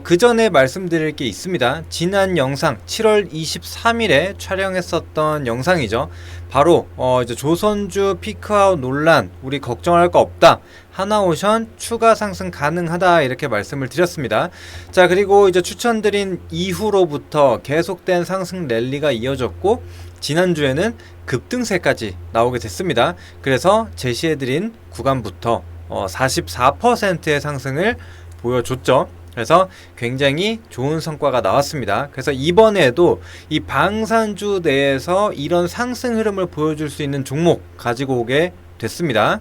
그 전에 말씀드릴 게 있습니다. 지난 영상 7월 23일에 촬영했었던 영상이죠. 바로 이제 조선주 피크아웃 논란, 우리 걱정할 거 없다, 하나오션 추가 상승 가능하다, 이렇게 말씀을 드렸습니다. 자, 그리고 이제 추천드린 이후로부터 계속된 상승 랠리가 이어졌고, 지난주에는 급등세까지 나오게 됐습니다. 그래서 제시해드린 구간부터 44%의 상승을 보여줬죠. 그래서 굉장히 좋은 성과가 나왔습니다. 그래서 이번에도 이 방산주 내에서 이런 상승 흐름을 보여줄 수 있는 종목 가지고 오게 됐습니다.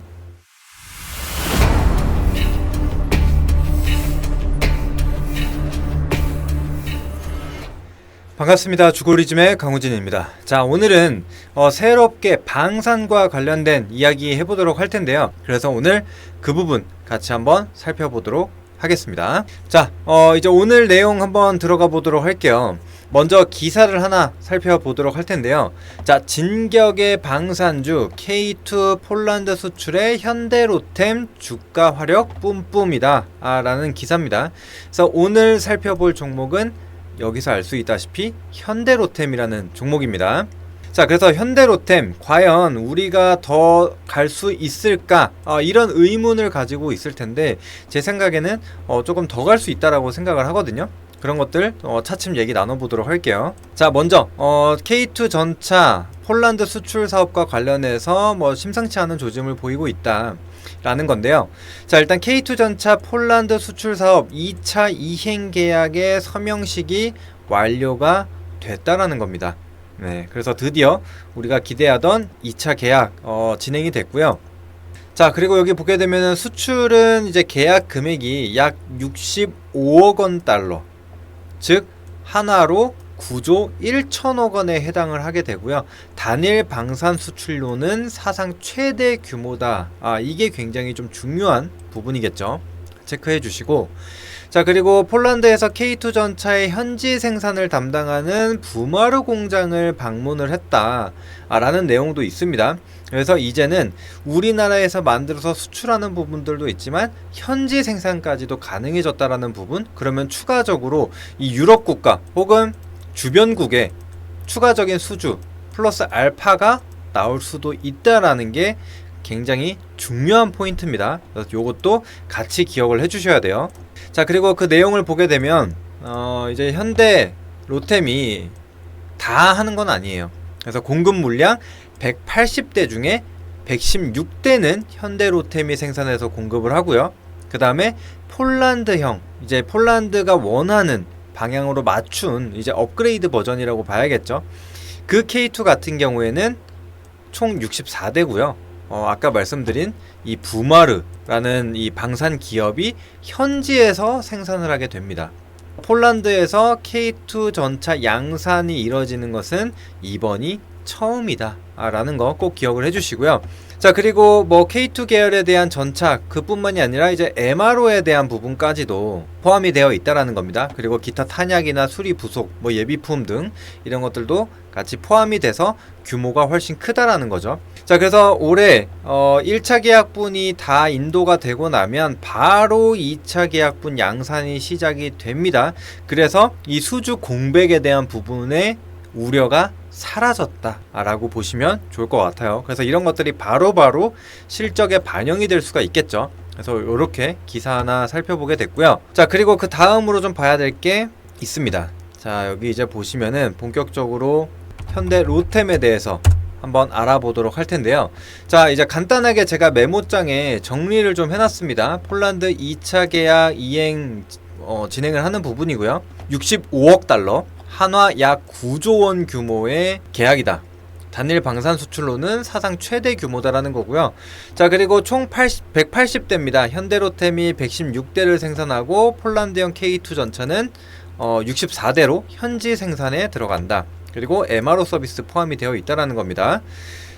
반갑습니다. 주고리즘의 강우진입니다. 자, 오늘은 새롭게 방산과 관련된 이야기 해보도록 할 텐데요. 그래서 오늘 그 부분 같이 한번 살펴보도록 하겠습니다. 자, 이제 오늘 내용 한번 들어가 보도록 할게요. 먼저 기사를 하나 살펴보도록 할 텐데요. 자, 진격의 방산주 K2 폴란드 수출의 현대로템 주가 화력 뿜뿜이다 라는 기사입니다. 그래서 오늘 살펴볼 종목은 여기서 알 수 있다시피 현대로템이라는 종목입니다. 자, 그래서 현대로템 과연 우리가 더 갈 수 있을까, 이런 의문을 가지고 있을 텐데, 제 생각에는 조금 더 갈 수 있다라고 생각을 하거든요. 그런 것들 차츰 얘기 나눠보도록 할게요. 자, 먼저 K2 전차 폴란드 수출 사업과 관련해서 심상치 않은 조짐을 보이고 있다 라는 건데요. 자, 일단 K2 전차 폴란드 수출 사업 2차 이행 계약의 서명식이 완료가 됐다라는 겁니다. 네, 그래서 드디어 우리가 기대하던 2차 계약 진행이 됐고요. 자, 그리고 여기 보게 되면 수출은 이제 계약 금액이 약 65억 원 달러, 즉 하나로 9조 1천억 원에 해당을 하게 되고요. 단일 방산 수출로는 사상 최대 규모다. 이게 굉장히 좀 중요한 부분이겠죠. 체크해 주시고, 자, 그리고 폴란드에서 K2 전차의 현지 생산을 담당하는 부마르 공장을 방문을 했다 라는 내용도 있습니다. 그래서 이제는 우리나라에서 만들어서 수출하는 부분들도 있지만 현지 생산까지도 가능해졌다라는 부분, 그러면 추가적으로 이 유럽 국가 혹은 주변국에 추가적인 수주 플러스 알파가 나올 수도 있다라는 게 굉장히 중요한 포인트입니다. 그래서 요것도 같이 기억을 해주셔야 돼요. 자, 그리고 그 내용을 보게 되면 이제 현대 로템이 다 하는 건 아니에요. 그래서 공급 물량 180대 중에 116대는 현대 로템이 생산해서 공급을 하고요. 그 다음에 폴란드형, 이제 폴란드가 원하는 방향으로 맞춘 이제 업그레이드 버전이라고 봐야겠죠. 그 K2 같은 경우에는 총 64대고요. 아까 말씀드린 이 부마르라는 이 방산 기업이 현지에서 생산을 하게 됩니다. 폴란드에서 K2 전차 양산이 이뤄지는 것은 이번이 처음이다 라는 거 꼭 기억을 해주시고요. 자, 그리고 K2 계열에 대한 전차 그뿐만이 아니라 이제 MRO에 대한 부분까지도 포함이 되어 있다라는 겁니다. 그리고 기타 탄약이나 수리 부속, 예비품 등 이런 것들도 같이 포함이 돼서 규모가 훨씬 크다라는 거죠. 자, 그래서 올해 1차 계약분이 다 인도가 되고 나면 바로 2차 계약분 양산이 시작이 됩니다. 그래서 이 수주 공백에 대한 부분에 우려가 사라졌다 라고 보시면 좋을 것 같아요. 그래서 이런 것들이 바로바로 실적에 반영이 될 수가 있겠죠. 그래서 이렇게 기사 하나 살펴보게 됐고요. 자, 그리고 그 다음으로 좀 봐야 될 게 있습니다. 자, 여기 이제 보시면은 본격적으로 현대 로템에 대해서 한번 알아보도록 할 텐데요. 자, 이제 간단하게 제가 메모장에 정리를 좀 해놨습니다. 폴란드 2차 계약 이행 진행을 하는 부분이고요. 65억 달러, 한화 약 9조 원 규모의 계약이다. 단일 방산 수출로는 사상 최대 규모다라는 거고요. 자, 그리고 총 180대입니다. 현대로템이 116대를 생산하고 폴란드형 K2 전차는 64대로 현지 생산에 들어간다. 그리고 MRO 서비스 포함이 되어 있다라는 겁니다.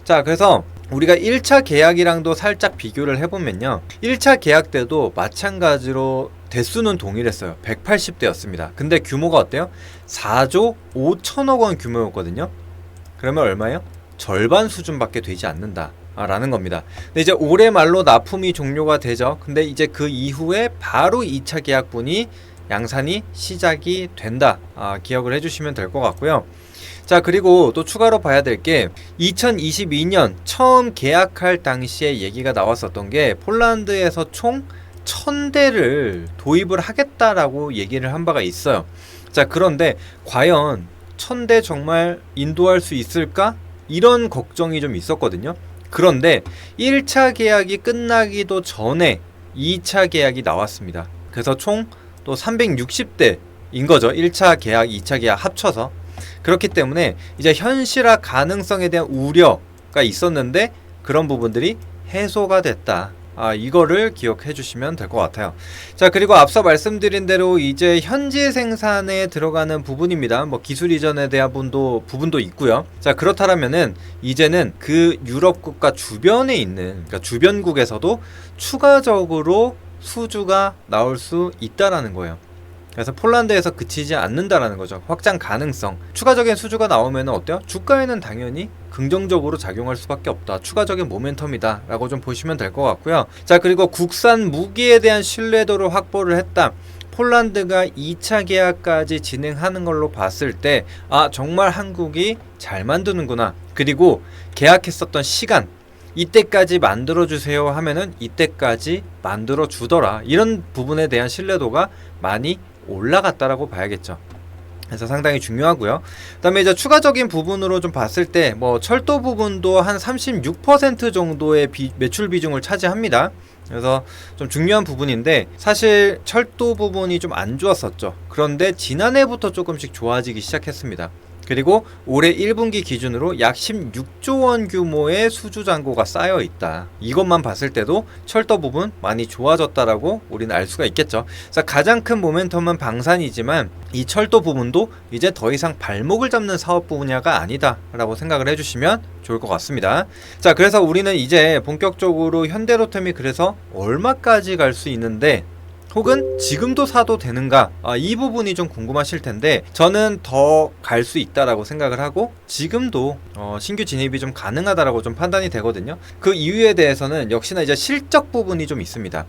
자, 그래서 우리가 1차 계약이랑도 살짝 비교를 해보면요, 1차 계약 때도 마찬가지로 대수는 동일했어요. 180대였습니다. 근데 규모가 어때요? 4조 5천억 원 규모였거든요. 그러면 얼마예요? 절반 수준밖에 되지 않는다 라는 겁니다. 근데 이제 올해 말로 납품이 종료가 되죠. 근데 이제 그 이후에 바로 2차 계약분이 양산이 시작이 된다. 기억을 해주시면 될 것 같고요. 자, 그리고 또 추가로 봐야 될 게 2022년 처음 계약할 당시에 얘기가 나왔었던 게 폴란드에서 총 1000대를 도입을 하겠다라고 얘기를 한 바가 있어요. 자, 그런데 과연 1000대 정말 인도할 수 있을까? 이런 걱정이 좀 있었거든요. 그런데 1차 계약이 끝나기도 전에 2차 계약이 나왔습니다. 그래서 총 또 360대인 거죠. 1차 계약, 2차 계약 합쳐서. 그렇기 때문에 이제 현실화 가능성에 대한 우려가 있었는데 그런 부분들이 해소가 됐다. 이거를 기억해 주시면 될 것 같아요. 자, 그리고 앞서 말씀드린 대로 이제 현지 생산에 들어가는 부분입니다. 뭐 기술 이전에 대한 부분도 있고요. 자, 그렇다면은 이제는 그 유럽 국가 주변에 있는, 그러니까 주변국에서도 추가적으로 수주가 나올 수 있다라는 거예요. 그래서 폴란드에서 그치지 않는다라는 거죠. 확장 가능성. 추가적인 수주가 나오면 어때요? 주가에는 당연히 긍정적으로 작용할 수밖에 없다. 추가적인 모멘텀이다 라고 좀 보시면 될 것 같고요. 자, 그리고 국산 무기에 대한 신뢰도를 확보를 했다. 폴란드가 2차 계약까지 진행하는 걸로 봤을 때 정말 한국이 잘 만드는구나. 그리고 계약했었던 시간, 이때까지 만들어주세요 하면은 이때까지 만들어주더라. 이런 부분에 대한 신뢰도가 많이 올라갔다라고 봐야겠죠. 그래서 상당히 중요하고요. 그 다음에 이제 추가적인 부분으로 좀 봤을 때 뭐 철도 부분도 한 36% 정도의 매출 비중을 차지합니다. 그래서 좀 중요한 부분인데 사실 철도 부분이 좀 안 좋았었죠. 그런데 지난해부터 조금씩 좋아지기 시작했습니다. 그리고 올해 1분기 기준으로 약 16조 원 규모의 수주 잔고가 쌓여 있다. 이것만 봤을 때도 철도 부분 많이 좋아졌다라고 우리는 알 수가 있겠죠. 그래서 가장 큰 모멘텀은 방산이지만 이 철도 부분도 이제 더 이상 발목을 잡는 사업 분야가 아니다라고 생각을 해주시면 좋을 것 같습니다. 자, 그래서 우리는 이제 본격적으로 현대로템이 그래서 얼마까지 갈 수 있는데 혹은 지금도 사도 되는가, 이 부분이 좀 궁금하실 텐데 저는 더 갈 수 있다라고 생각을 하고 지금도 신규 진입이 좀 가능하다라고 좀 판단이 되거든요. 그 이유에 대해서는 역시나 이제 실적 부분이 좀 있습니다.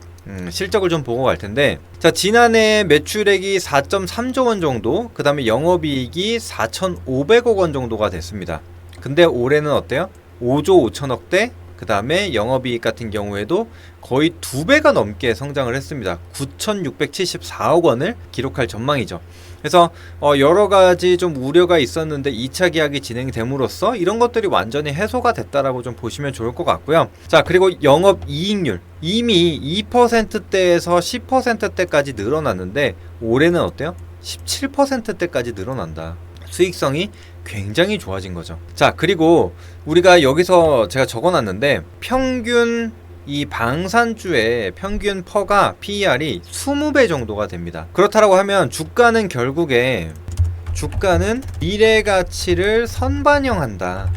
실적을 좀 보고 갈 텐데, 자, 지난해 매출액이 4.3조 원 정도, 그 다음에 영업이익이 4,500억 원 정도가 됐습니다. 근데 올해는 어때요? 5조 5천억대, 그 다음에 영업이익 같은 경우에도 거의 2배가 넘게 성장을 했습니다. 9,674억 원을 기록할 전망이죠. 그래서 여러가지 좀 우려가 있었는데 2차 계약이 진행됨으로써 이런 것들이 완전히 해소가 됐다라고 좀 보시면 좋을 것 같고요. 자, 그리고 영업이익률 이미 2%대에서 10%대까지 늘어났는데 올해는 어때요? 17%대까지 늘어난다. 수익성이 굉장히 좋아진 거죠. 자, 그리고 우리가 여기서 제가 적어놨는데 평균 이 방산주의 평균 퍼가 PER이 20배 정도가 됩니다. 그렇다고 하면 주가는 결국에 미래 가치를 선반영한다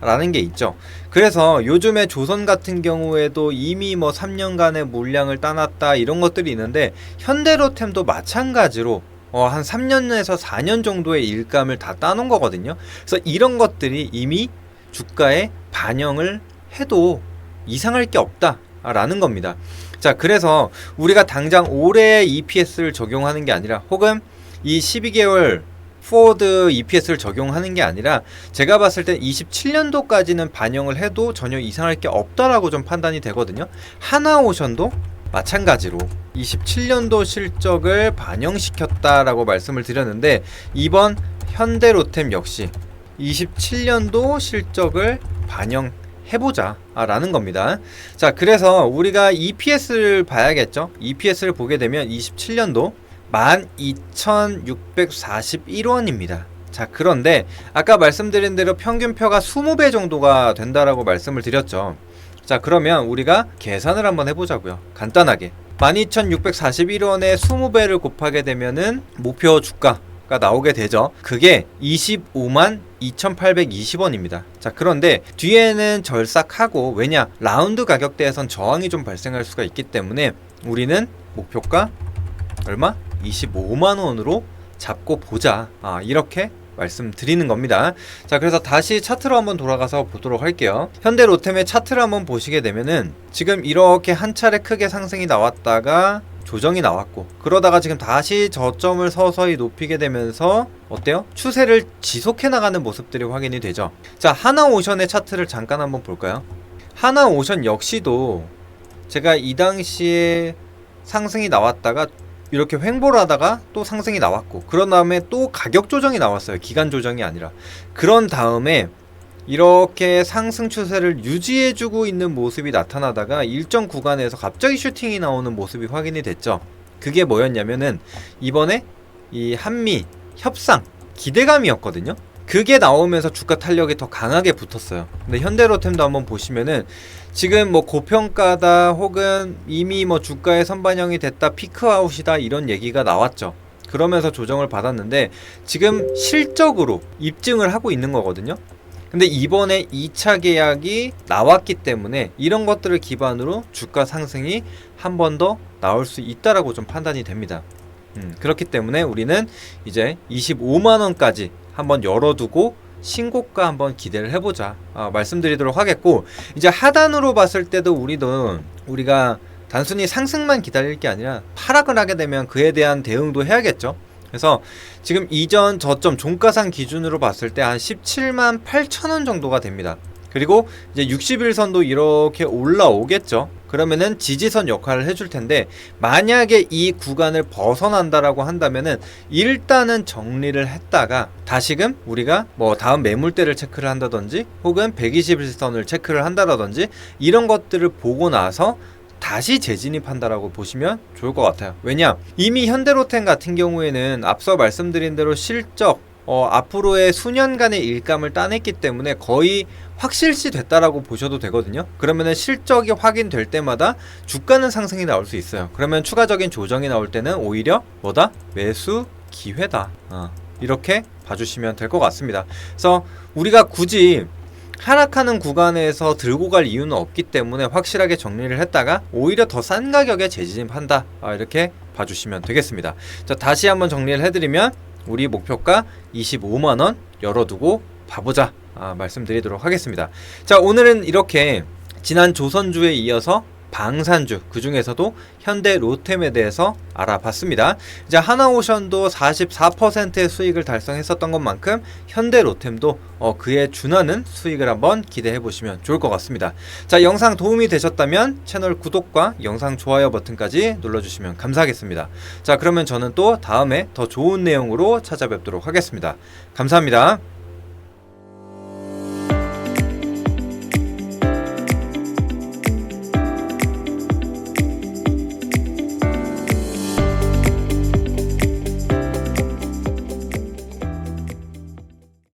라는 게 있죠. 그래서 요즘에 조선 같은 경우에도 이미 뭐 3년간의 물량을 따놨다 이런 것들이 있는데 현대로템도 마찬가지로 한 3년에서 4년 정도의 일감을 다 따놓은 거거든요. 그래서 이런 것들이 이미 주가에 반영을 해도 이상할 게 없다라는 겁니다. 자, 그래서 우리가 당장 올해의 EPS를 적용하는 게 아니라 혹은 이 12개월 포워드 EPS를 적용하는 게 아니라 제가 봤을 땐 27년도까지는 반영을 해도 전혀 이상할 게 없다라고 좀 판단이 되거든요. 하나오션도 마찬가지로 27년도 실적을 반영시켰다라고 말씀을 드렸는데 이번 현대로템 역시 27년도 실적을 반영해보자 라는 겁니다. 자, 그래서 우리가 EPS를 봐야겠죠. EPS를 보게 되면 27년도 12,641원입니다. 자, 그런데 아까 말씀드린 대로 평균표가 20배 정도가 된다라고 말씀을 드렸죠. 자, 그러면 우리가 계산을 한번 해보자고요. 간단하게 12,641원에 20배를 곱하게 되면은 목표 주가가 나오게 되죠. 그게 25만 2,820원입니다. 자, 그런데 뒤에는 절삭하고, 왜냐? 라운드 가격대에선 저항이 좀 발생할 수가 있기 때문에 우리는 목표가 얼마? 25만원으로 잡고 보자. 이렇게 말씀드리는 겁니다. 자, 그래서 다시 차트로 한번 돌아가서 보도록 할게요. 현대로템의 차트를 한번 보시게 되면은 지금 이렇게 한 차례 크게 상승이 나왔다가 조정이 나왔고, 그러다가 지금 다시 저점을 서서히 높이게 되면서 어때요? 추세를 지속해 나가는 모습들이 확인이 되죠. 자, 하나오션의 차트를 잠깐 한번 볼까요? 하나오션 역시도 제가 이 당시에 상승이 나왔다가 이렇게 횡보를 하다가 또 상승이 나왔고, 그런 다음에 또 가격 조정이 나왔어요. 기간 조정이 아니라. 그런 다음에 이렇게 상승 추세를 유지해주고 있는 모습이 나타나다가 일정 구간에서 갑자기 슈팅이 나오는 모습이 확인이 됐죠. 그게 뭐였냐면은 이번에 이 한미 협상 기대감이었거든요. 그게 나오면서 주가 탄력이 더 강하게 붙었어요. 근데 현대로템도 한번 보시면은 지금 뭐 고평가다 혹은 이미 뭐 주가의 선반영이 됐다, 피크아웃이다, 이런 얘기가 나왔죠. 그러면서 조정을 받았는데 지금 실적으로 입증을 하고 있는 거거든요. 근데 이번에 2차 계약이 나왔기 때문에 이런 것들을 기반으로 주가 상승이 한 번 더 나올 수 있다라고 좀 판단이 됩니다. 그렇기 때문에 우리는 이제 25만원까지 한번 열어두고 신고가 한번 기대를 해보자, 말씀드리도록 하겠고, 이제 하단으로 봤을 때도 우리가 단순히 상승만 기다릴 게 아니라 하락을 하게 되면 그에 대한 대응도 해야겠죠. 그래서 지금 이전 저점 종가상 기준으로 봤을 때 한 17만 8천원 정도가 됩니다. 그리고 이제 60일선도 이렇게 올라오겠죠. 그러면은 지지선 역할을 해줄 텐데, 만약에 이 구간을 벗어난다라고 한다면은 일단은 정리를 했다가 다시금 우리가 뭐 다음 매물대를 체크를 한다든지 혹은 120일선을 체크를 한다라든지 이런 것들을 보고 나서 다시 재진입한다라고 보시면 좋을 것 같아요. 왜냐? 이미 현대로템 같은 경우에는 앞서 말씀드린 대로 실적, 앞으로의 수년간의 일감을 따냈기 때문에 거의 확실시 됐다라고 보셔도 되거든요. 그러면은 실적이 확인될 때마다 주가는 상승이 나올 수 있어요. 그러면 추가적인 조정이 나올 때는 오히려 뭐다? 매수 기회다. 이렇게 봐주시면 될 것 같습니다. 그래서 우리가 굳이 하락하는 구간에서 들고 갈 이유는 없기 때문에 확실하게 정리를 했다가 오히려 더 싼 가격에 재진입한다, 이렇게 봐주시면 되겠습니다. 자, 다시 한번 정리를 해드리면 우리 목표가 25만원 열어두고 봐보자, 말씀드리도록 하겠습니다. 자, 오늘은 이렇게 지난 조선주에 이어서 방산주, 그 중에서도 현대로템에 대해서 알아봤습니다. 이제 하나오션도 44%의 수익을 달성했었던 것만큼 현대로템도 그에 준하는 수익을 한번 기대해 보시면 좋을 것 같습니다. 자, 영상 도움이 되셨다면 채널 구독과 영상 좋아요 버튼까지 눌러주시면 감사하겠습니다. 자, 그러면 저는 또 다음에 더 좋은 내용으로 찾아뵙도록 하겠습니다. 감사합니다.